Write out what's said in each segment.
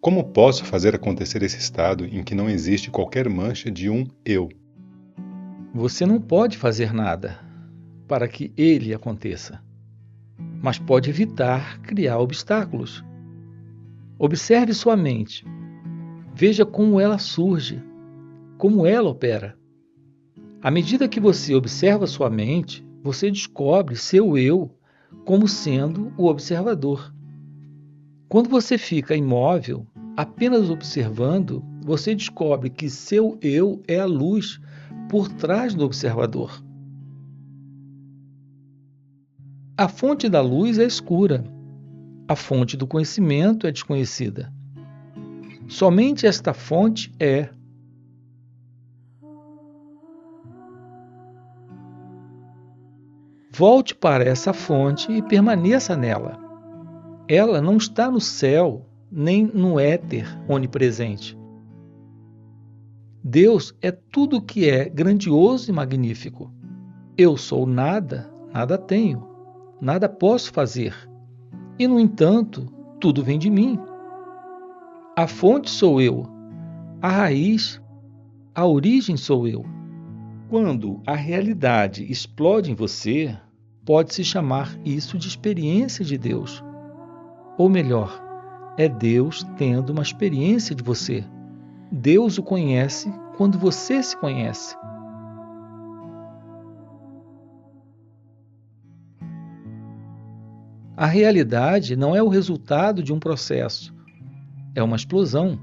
Como posso fazer acontecer esse estado em que não existe qualquer mancha de um eu? Você não pode fazer nada para que ele aconteça, mas pode evitar criar obstáculos. Observe sua mente, veja como ela surge, como ela opera. À medida que você observa sua mente, você descobre seu eu como sendo o observador. Quando você fica imóvel, apenas observando, você descobre que seu eu é a luz por trás do observador. A fonte da luz é escura, a fonte do conhecimento é desconhecida. Somente esta fonte é. Volte para essa fonte e permaneça nela. Ela não está no céu, nem no éter onipresente. Deus é tudo o que é grandioso e magnífico. Eu sou nada, nada tenho, nada posso fazer. E, no entanto, tudo vem de mim. A fonte sou eu, a raiz, a origem sou eu. Quando a realidade explode em você, pode-se chamar isso de experiência de Deus. Ou melhor, é Deus tendo uma experiência de você. Deus o conhece quando você se conhece. A realidade não é o resultado de um processo, é uma explosão.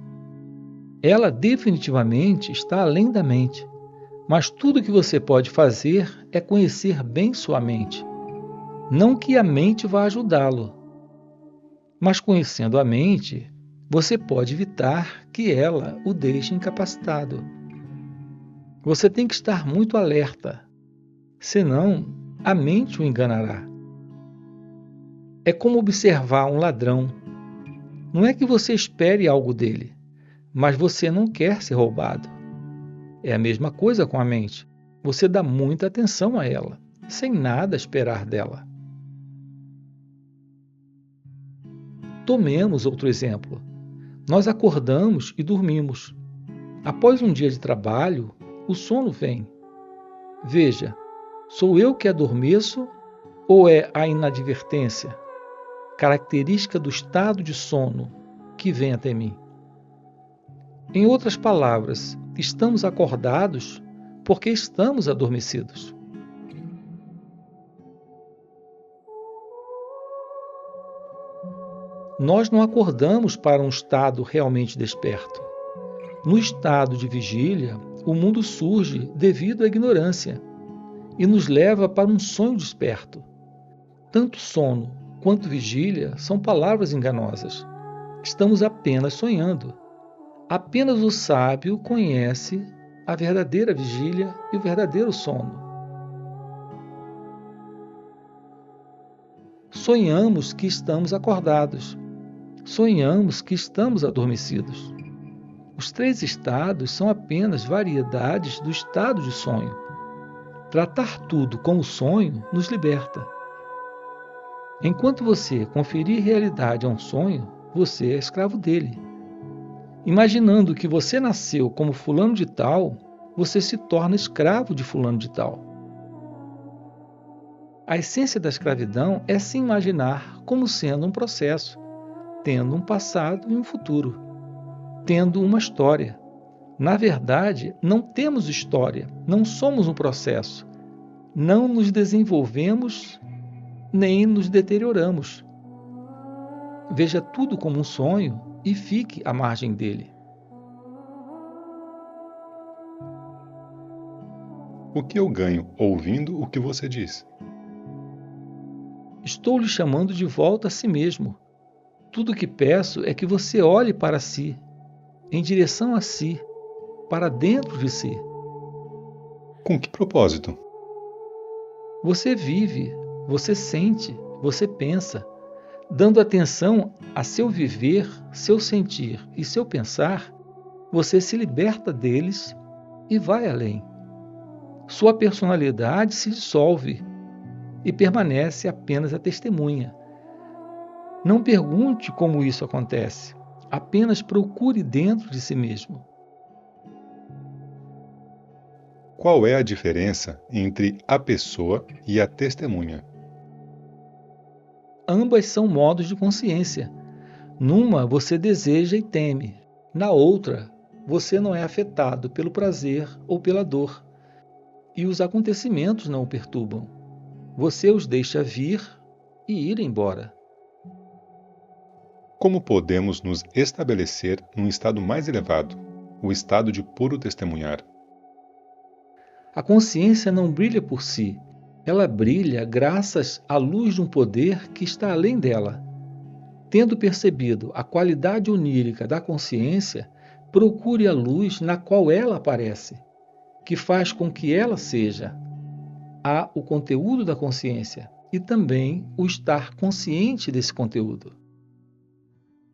Ela definitivamente está além da mente, mas tudo que você pode fazer é conhecer bem sua mente. Não que a mente vá ajudá-lo, mas conhecendo a mente, você pode evitar que ela o deixe incapacitado. Você tem que estar muito alerta, senão a mente o enganará. É como observar um ladrão. Não é que você espere algo dele, mas você não quer ser roubado. É a mesma coisa com a mente. Você dá muita atenção a ela, sem nada esperar dela. Tomemos outro exemplo. Nós acordamos e dormimos. Após um dia de trabalho, o sono vem. Veja, sou eu que adormeço ou é a inadvertência, característica do estado de sono, que vem até mim? Em outras palavras, estamos acordados porque estamos adormecidos. Nós não acordamos para um estado realmente desperto. No estado de vigília, o mundo surge devido à ignorância e nos leva para um sonho desperto. Tanto sono quanto vigília são palavras enganosas. Estamos apenas sonhando. Apenas o sábio conhece a verdadeira vigília e o verdadeiro sono. Sonhamos que estamos acordados. Sonhamos que estamos adormecidos. Os três estados são apenas variedades do estado de sonho. Tratar tudo como sonho nos liberta. Enquanto você conferir realidade a um sonho, você é escravo dele. Imaginando que você nasceu como fulano de tal, você se torna escravo de fulano de tal. A essência da escravidão é se imaginar como sendo um processo, tendo um passado e um futuro, tendo uma história. Na verdade, não temos história, não somos um processo, não nos desenvolvemos nem nos deterioramos. Veja tudo como um sonho e fique à margem dele. O que eu ganho ouvindo o que você diz? Estou lhe chamando de volta a si mesmo. Tudo o que peço é que você olhe para si, em direção a si, para dentro de si. Com que propósito? Você vive, você sente, você pensa. Dando atenção a seu viver, seu sentir e seu pensar, você se liberta deles e vai além. Sua personalidade se dissolve e permanece apenas a testemunha. Não pergunte como isso acontece. Apenas procure dentro de si mesmo. Qual é a diferença entre a pessoa e a testemunha? Ambas são modos de consciência. Numa, você deseja e teme. Na outra, você não é afetado pelo prazer ou pela dor. E os acontecimentos não o perturbam. Você os deixa vir e ir embora. Como podemos nos estabelecer num estado mais elevado, o estado de puro testemunhar? A consciência não brilha por si. Ela brilha graças à luz de um poder que está além dela. Tendo percebido a qualidade onírica da consciência, procure a luz na qual ela aparece, que faz com que ela seja. Há o conteúdo da consciência e também o estar consciente desse conteúdo.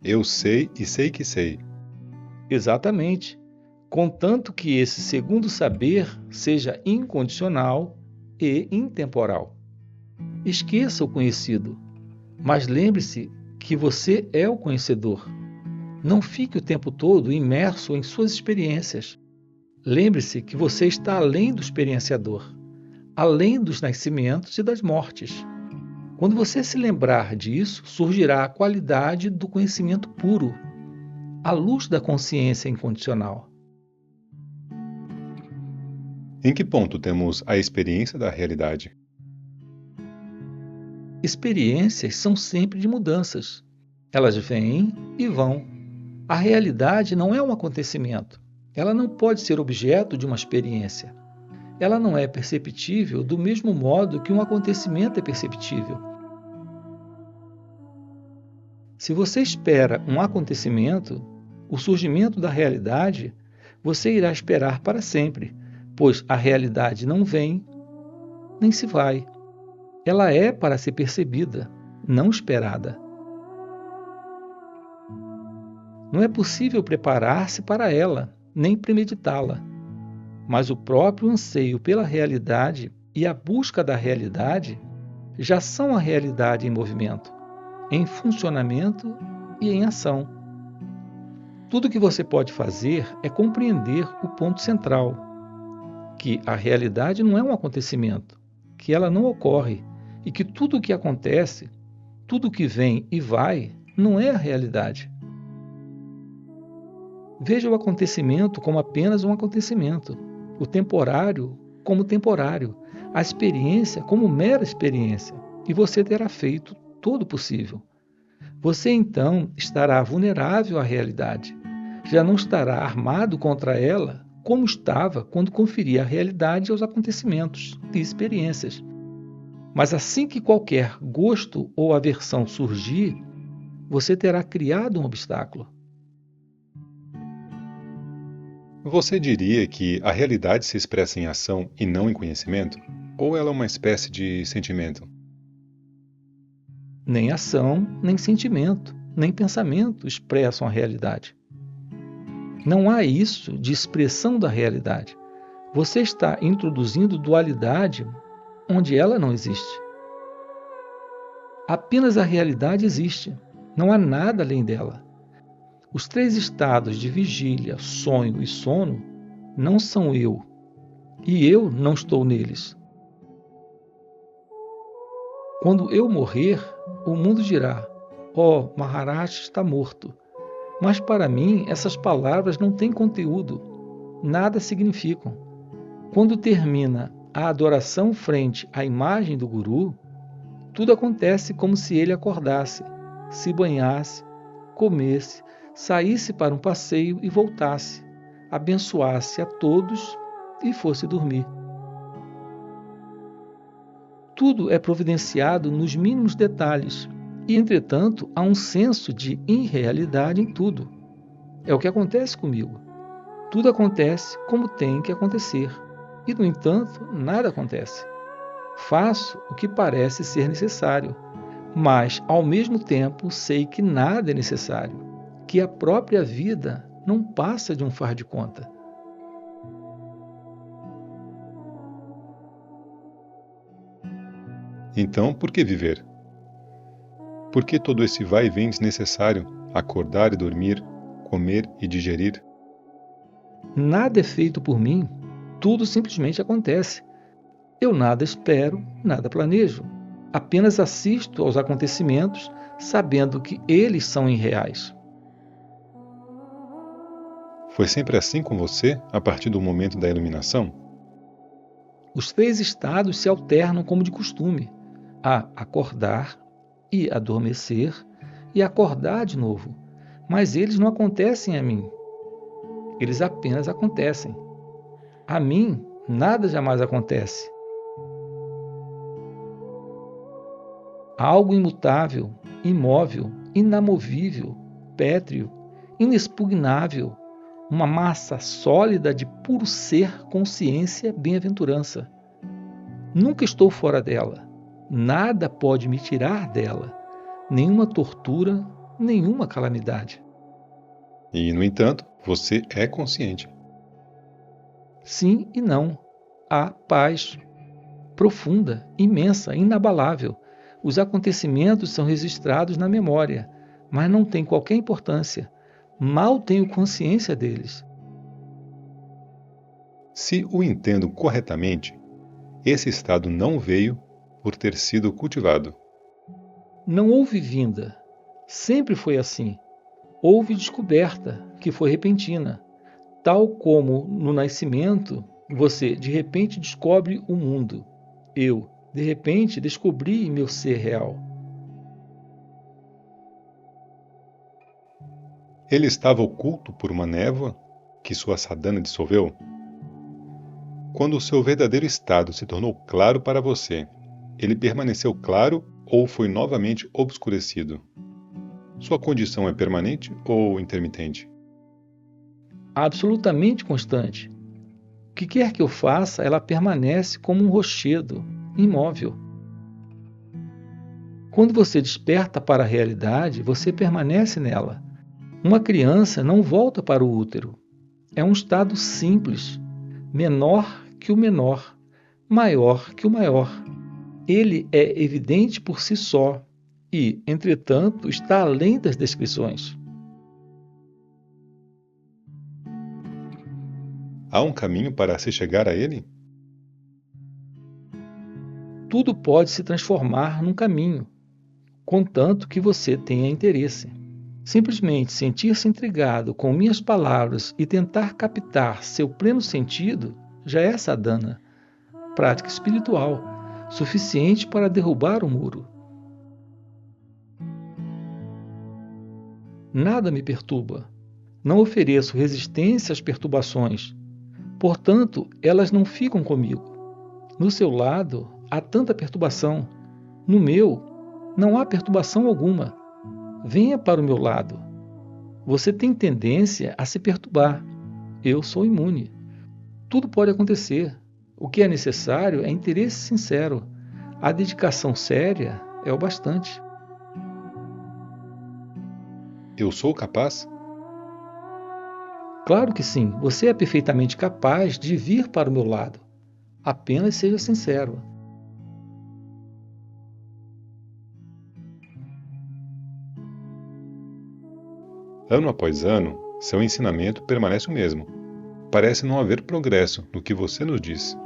Eu sei e sei que sei. Exatamente. Contanto que esse segundo saber seja incondicional e intemporal. Esqueça o conhecido, mas lembre-se que você é o conhecedor. Não fique o tempo todo imerso em suas experiências. Lembre-se que você está além do experienciador, além dos nascimentos e das mortes. Quando você se lembrar disso, surgirá a qualidade do conhecimento puro, a luz da consciência incondicional. Em que ponto temos a experiência da realidade? Experiências são sempre de mudanças. Elas vêm e vão. A realidade não é um acontecimento. Ela não pode ser objeto de uma experiência. Ela não é perceptível do mesmo modo que um acontecimento é perceptível. Se você espera um acontecimento, o surgimento da realidade, você irá esperar para sempre, pois a realidade não vem nem se vai. Ela é para ser percebida, não esperada. Não é possível preparar-se para ela, nem premeditá-la. Mas o próprio anseio pela realidade e a busca da realidade já são a realidade em movimento, em funcionamento e em ação. Tudo que você pode fazer é compreender o ponto central, que a realidade não é um acontecimento, que ela não ocorre e que tudo o que acontece, tudo o que vem e vai, não é a realidade. Veja o acontecimento como apenas um acontecimento, o temporário como temporário, a experiência como mera experiência, e você terá feito todo o possível. Você então estará vulnerável à realidade. Já não estará armado contra ela como estava quando conferia a realidade aos acontecimentos e experiências. Mas assim que qualquer gosto ou aversão surgir, você terá criado um obstáculo. Você diria que a realidade se expressa em ação e não em conhecimento? Ou ela é uma espécie de sentimento? Nem ação, nem sentimento, nem pensamento expressam a realidade. Não há isso de expressão da realidade. Você está introduzindo dualidade onde ela não existe. Apenas a realidade existe. Não há nada além dela. Os três estados de vigília, sonho e sono não são eu, e eu não estou neles. Quando eu morrer, o mundo dirá: "Ó, Maharaj está morto." Mas para mim, essas palavras não têm conteúdo, nada significam. Quando termina a adoração frente à imagem do Guru, tudo acontece como se ele acordasse, se banhasse, comesse, saísse para um passeio e voltasse, abençoasse a todos e fosse dormir. Tudo é providenciado nos mínimos detalhes, e, entretanto, há um senso de irrealidade em tudo. É o que acontece comigo. Tudo acontece como tem que acontecer, e, no entanto, nada acontece. Faço o que parece ser necessário, mas, ao mesmo tempo, sei que nada é necessário, que a própria vida não passa de um faz de conta. Então, por que viver? Por que todo esse vai e vem desnecessário, acordar e dormir, comer e digerir? Nada é feito por mim, tudo simplesmente acontece. Eu nada espero, nada planejo. Apenas assisto aos acontecimentos, sabendo que eles são irreais. Foi sempre assim com você a partir do momento da iluminação? Os três estados se alternam como de costume: a acordar e adormecer e acordar de novo. Mas eles não acontecem a mim, eles apenas acontecem. A mim, nada jamais acontece. Algo imutável, imóvel, inamovível, pétreo, inexpugnável, uma massa sólida de puro ser, consciência, bem-aventurança. Nunca estou fora dela. Nada pode me tirar dela. Nenhuma tortura, nenhuma calamidade. E, no entanto, você é consciente. Sim e não. Há paz profunda, imensa, inabalável. Os acontecimentos são registrados na memória, mas não têm qualquer importância. Mal tenho consciência deles. Se o entendo corretamente, esse estado não veio por ter sido cultivado. Não houve vinda. Sempre foi assim. Houve descoberta, que foi repentina. Tal como no nascimento, você de repente descobre o mundo. Eu, de repente, descobri meu ser real. Ele estava oculto por uma névoa que sua sadhana dissolveu? Quando o seu verdadeiro estado se tornou claro para você, ele permaneceu claro ou foi novamente obscurecido? Sua condição é permanente ou intermitente? Absolutamente constante. O que quer que eu faça, ela permanece como um rochedo, imóvel. Quando você desperta para a realidade, você permanece nela. Uma criança não volta para o útero. É um estado simples, menor que o menor, maior que o maior. Ele é evidente por si só e, entretanto, está além das descrições. Há um caminho para se chegar a ele? Tudo pode se transformar num caminho, contanto que você tenha interesse. Simplesmente sentir-se intrigado com minhas palavras e tentar captar seu pleno sentido já é sadhana, prática espiritual, suficiente para derrubar o muro. Nada me perturba. Não ofereço resistência às perturbações. Portanto, elas não ficam comigo. No seu lado, há tanta perturbação. No meu, não há perturbação alguma. Venha para o meu lado. Você tem tendência a se perturbar. Eu sou imune. Tudo pode acontecer. O que é necessário é interesse sincero. A dedicação séria é o bastante. Eu sou capaz? Claro que sim, você é perfeitamente capaz de vir para o meu lado. Apenas seja sincero. Ano após ano, seu ensinamento permanece o mesmo. Parece não haver progresso no que você nos diz.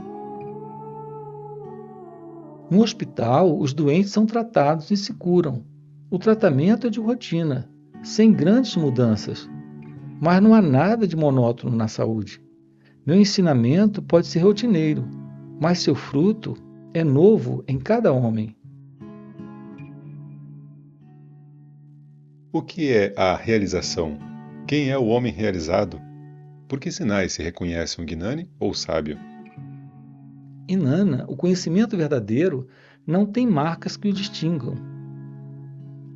No hospital, os doentes são tratados e se curam. O tratamento é de rotina, sem grandes mudanças. Mas não há nada de monótono na saúde. Meu ensinamento pode ser rotineiro, mas seu fruto é novo em cada homem. O que é a realização? Quem é o homem realizado? Por que sinais se reconhece um Gnani ou sábio? Inanna, o conhecimento verdadeiro, não tem marcas que o distingam.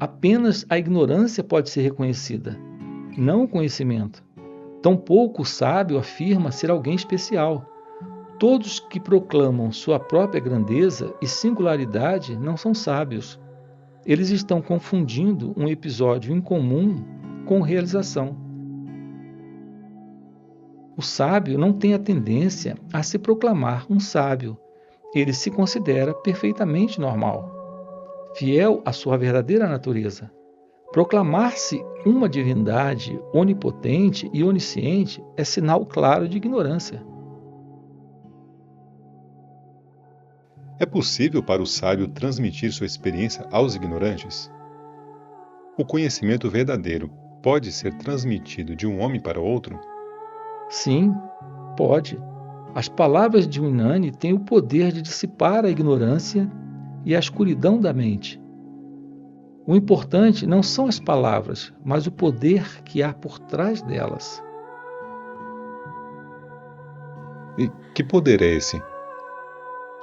Apenas a ignorância pode ser reconhecida, não o conhecimento. Tampouco o sábio afirma ser alguém especial. Todos que proclamam sua própria grandeza e singularidade não são sábios. Eles estão confundindo um episódio incomum com realização. O sábio não tem a tendência a se proclamar um sábio. Ele se considera perfeitamente normal, fiel à sua verdadeira natureza. Proclamar-se uma divindade onipotente e onisciente é sinal claro de ignorância. É possível para o sábio transmitir sua experiência aos ignorantes? O conhecimento verdadeiro pode ser transmitido de um homem para outro? Sim, pode. As palavras de Unani têm o poder de dissipar a ignorância e a escuridão da mente. O importante não são as palavras, mas o poder que há por trás delas. E que poder é esse?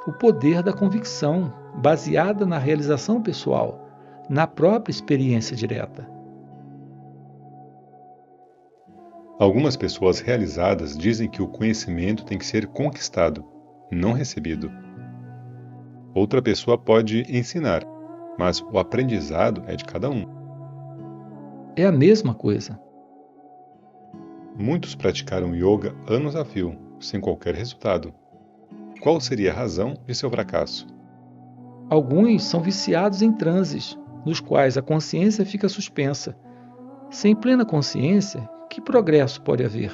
O poder da convicção, baseada na realização pessoal, na própria experiência direta. Algumas pessoas realizadas dizem que o conhecimento tem que ser conquistado, não recebido. Outra pessoa pode ensinar, mas o aprendizado é de cada um. É a mesma coisa. Muitos praticaram yoga anos a fio, sem qualquer resultado. Qual seria a razão de seu fracasso? Alguns são viciados em transes, nos quais a consciência fica suspensa. Sem plena consciência, que progresso pode haver?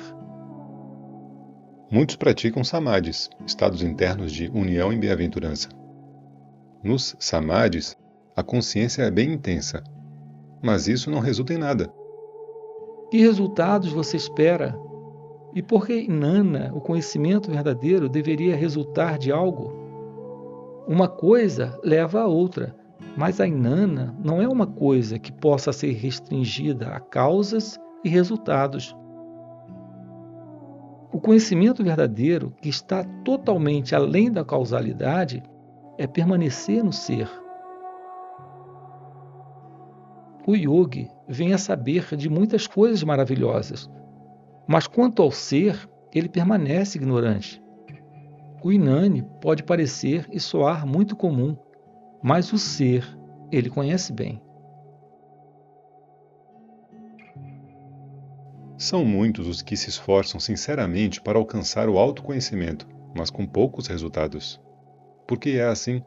Muitos praticam samadhis, estados internos de união e bem-aventurança. Nos samadhis, a consciência é bem intensa, mas isso não resulta em nada. Que resultados você espera? E por que Nana, o conhecimento verdadeiro, deveria resultar de algo? Uma coisa leva a outra, mas a Inanna não é uma coisa que possa ser restringida a causas e resultados. O conhecimento verdadeiro, que está totalmente além da causalidade, é permanecer no ser. O yogi vem a saber de muitas coisas maravilhosas, mas quanto ao ser, ele permanece ignorante. O Inanni pode parecer e soar muito comum, mas o ser ele conhece bem. São muitos os que se esforçam sinceramente para alcançar o autoconhecimento, mas com poucos resultados. Por que é assim?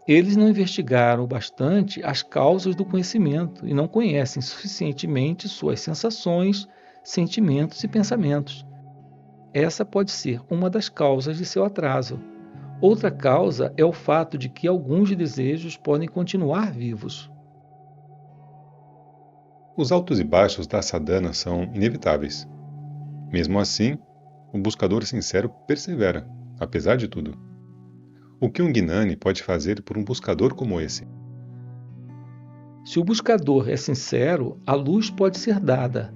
Eles não investigaram bastante as causas do conhecimento e não conhecem suficientemente suas sensações, sentimentos e pensamentos. Essa pode ser uma das causas de seu atraso. Outra causa é o fato de que alguns desejos podem continuar vivos. Os altos e baixos da sadhana são inevitáveis. Mesmo assim, o buscador sincero persevera, apesar de tudo. O que um Gnani pode fazer por um buscador como esse? Se o buscador é sincero, a luz pode ser dada.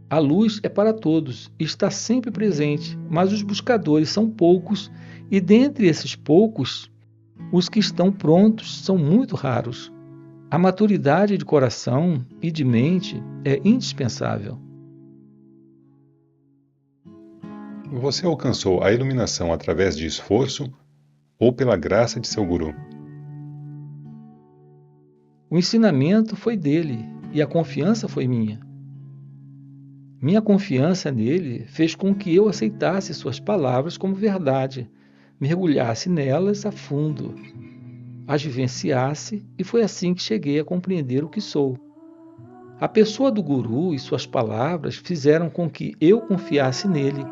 A luz é para todos e está sempre presente, mas os buscadores são poucos e dentre esses poucos, os que estão prontos são muito raros. A maturidade de coração e de mente é indispensável. Você alcançou a iluminação através de esforço ou pela graça de seu guru? O ensinamento foi dele e a confiança foi minha. Minha confiança nele fez com que eu aceitasse suas palavras como verdade, mergulhasse nelas a fundo, as vivenciasse e foi assim que cheguei a compreender o que sou. A pessoa do guru e suas palavras fizeram com que eu confiasse nele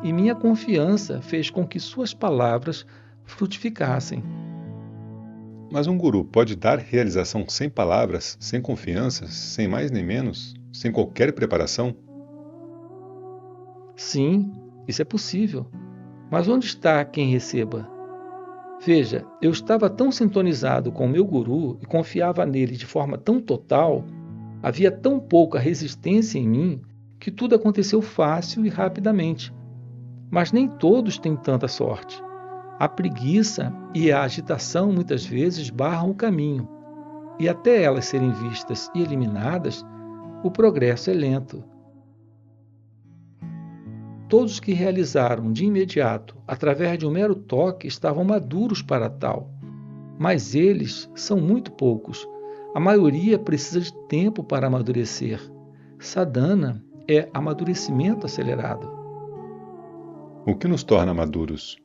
e minha confiança fez com que suas palavras frutificassem. Mas um guru pode dar realização sem palavras, sem confiança, sem mais nem menos, sem qualquer preparação? Sim, isso é possível. Mas onde está quem receba? Veja, eu estava tão sintonizado com o meu guru e confiava nele de forma tão total, havia tão pouca resistência em mim, que tudo aconteceu fácil e rapidamente. Mas nem todos têm tanta sorte. A preguiça e a agitação muitas vezes barram o caminho, e até elas serem vistas e eliminadas, o progresso é lento. Todos que realizaram de imediato, através de um mero toque, estavam maduros para tal. Mas eles são muito poucos. A maioria precisa de tempo para amadurecer. Sadhana é amadurecimento acelerado. O que nos torna maduros?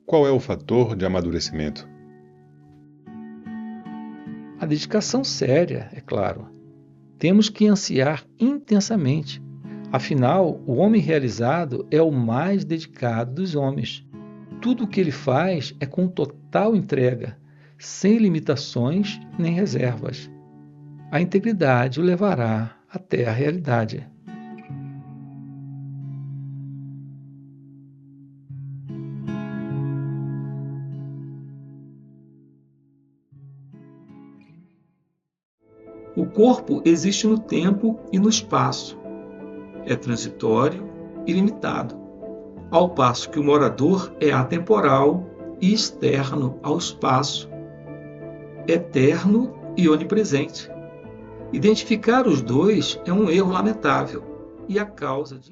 Qual é o fator de amadurecimento? A dedicação séria, é claro. Temos que ansiar intensamente. Afinal, o homem realizado é o mais dedicado dos homens. Tudo o que ele faz é com total entrega, sem limitações nem reservas. A integridade o levará até a realidade. O corpo existe no tempo e no espaço. É transitório e limitado, ao passo que o morador é atemporal e externo ao espaço, eterno e onipresente. Identificar os dois é um erro lamentável e a causa de